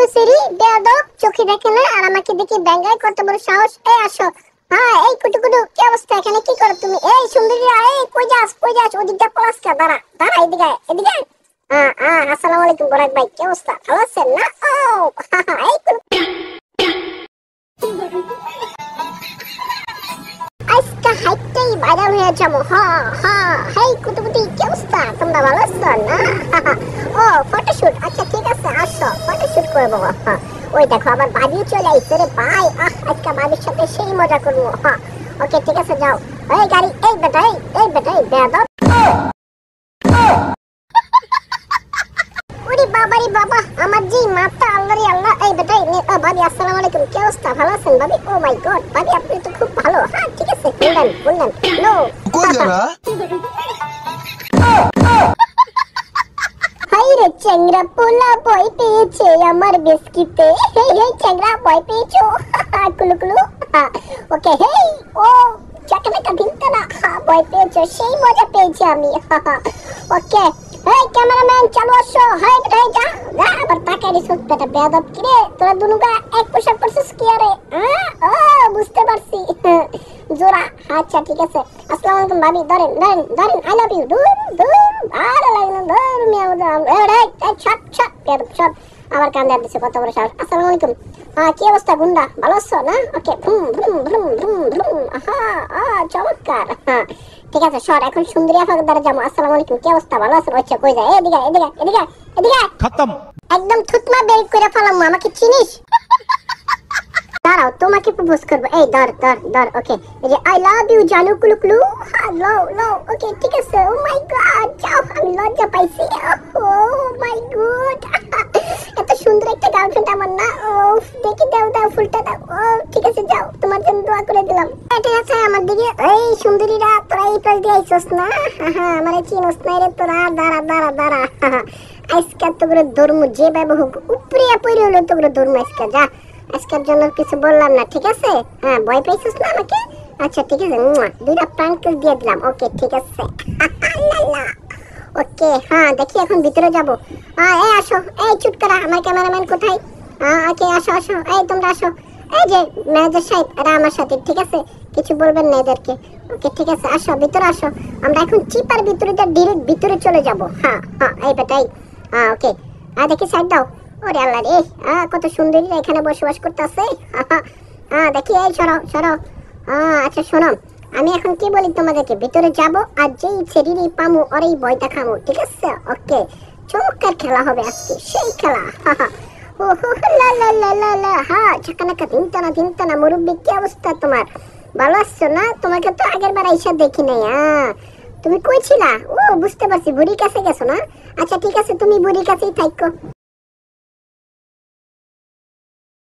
বুসুরি বেয়াদব চোখে দেখে না আর আমাকে দেখে ব্যঙ্গাই করতে বড় সাহস। এই আসো। হ্যাঁ এই কুটুকুটু কি অবস্থা, এখানে কি করো তুমি? এই সুন্দরী এই কই যাস ওদিকটা পলাশকা, দাঁড়া দাঁড়া এদিকে। আসসালামু আলাইকুম বড়াক ভাই, কি অবস্থা, ভালো আছেন না? ও এই আজকে হাইটেই ভাইরাল হয়ে যাবো। হেই কুটুকুটি কি অবস্থা, তোমরা ভালো আছো না? ও ফটোশুট, আচ্ছা ঠিক আছে আসো ফটোশুট করবো। ওই দেখো আবার ভাবিও চলে আইছে রে ভাই। আজকে ভাবির সাথে সেই মজা করবো। ওকে ঠিক আছে যাও। এই গাড়ি, এই বেটা এই বেয়াদব। ওরে বাবারে বাবা, আমার জি মাথা, আল্লাহরে আল্লাহ। এই বেটা ভাবি আসসালামু আলাইকুম, কি অবস্থা, ভালো আছেন ভাবি? ও মাই গড ভাবি আপনি তো খুব ভালো। হ্যাঁ ঠিক আছে বললেন নো কই যারা হাইরে চেংরা পোলা ভয় পেয়েছে আমার বিস্কিটে। এই চেংরা ভয় পেয়েছো? কুলুকুলু ওকে। হেই ও চাকাটা ভিনতে না, ভয় পেয়েছো, সেই মজা পেয়েছি আমি। ওকে এই ক্যামেরাম্যান চালু আসো। হাই বেটা যা আবার তাকাই রে সত্যি বেটা বেয়াদব। কি রে তোরা দুনুগা এক পোশাক পরছিস কি আরে? ও বুঝতে পারছি জোড়া। আচ্ছা ঠিক আছে আসসালামু আলাইকুম ভাবি, ধরেন আই লাভ ইউ। দূর ভালো লাগে না, ধর মিয়াও দাম এই ছাট আবার কান্দে দিছে, কত বড় সাহস। আসসালামু আলাইকুম, কি অবস্থা গুন্ডা, ভালো আছো না? ওকে চমৎকার। ঠিক আছে সর, এখন সুন্দরী আফার দ্বারা যাবো। আসসালামু আলাইকুম, কি অবস্থা, ভালো আছেন? আচ্ছা কই যায়? এদিকে খতম একদম থুতমা বের করে ফেলাম, আমাকে চিনিস? দাঁড়াও তোমাকে প্রপোজ করবো। এই ধর ওকে এই যে আই লাভ ইউ জানু কুলুকুলু। লো ওকে ঠিক আছে। ও মাই গড যাও, আমি লজ্জা পাইছি। ও মাই গড এত সুন্দর একটা গার্লফ্রেন্ড আমার না। ও দেখি দাও ফুলটা দাও। ও ঠিক আছে যাও, তোমার জন্য দোয়া করে দিলাম। ঠিক আছে আমার দিকে। এই সুন্দরীরা তোরা এই পাশ দিয়ে আইছস না? আমারে চিনস না রে তোরা? দাঁড়া আজকে তো করে ধর্ম যে ভাবে হোক উপরে পড়ে হলো তো করে ধর্ম আজকে। যা আজকের জন্য কিছু বললাম না, ঠিক আছে? ভয় পাইছিস না আমাকে? আচ্ছা ঠিক আছে, দুইটা প্রাঙ্ক দিয়ে দিলাম। ওকে ঠিক আছে ওকে দেখি এখন ভিতরে যাবো। এই আসো, এই চুটকারা আমার ক্যামেরাম্যান কোথায়? ওকে আসো এই তোমরা আসো। এই যে ম্যানেজার সাহেব এরা আমার সাথে, ঠিক আছে? কিছু বলবেন না এদেরকে। ওকে ঠিক আছে আসো ভিতরে আসো, আমরা এখন চিপার ভিতরে ডিরেক্ট ভিতরে চলে যাবো। এই বেটাই ওকে দেখি সাইড দাও। ওরে আল্লাহ রে, কত সুন্দরীরা এখানে বসবাস করতেছে। দেখি এই সরো। আচ্ছা শোনো, আমি এখন কি বলি তোমাদেরকে, ভিতরে যাব আর যেই ছেড়ি পামু আর এই বইটা খামু, ঠিক আছে? ওকে চমৎকার খেলা হবে আজকে, সেই খেলা। ঝাঁকানাকা দিনটানা মুরব্বী, কি অবস্থা তোমার, ভালো আছো না? তোমাকে তো আগের বার আইসা দেখি নাই। তুমি কই ছিলা? ও বুঝতে পারছি, বুড়ির কাছে গেছো না? আচ্ছা ঠিক আছে তুমি বুড়ির কাছেই থাকো।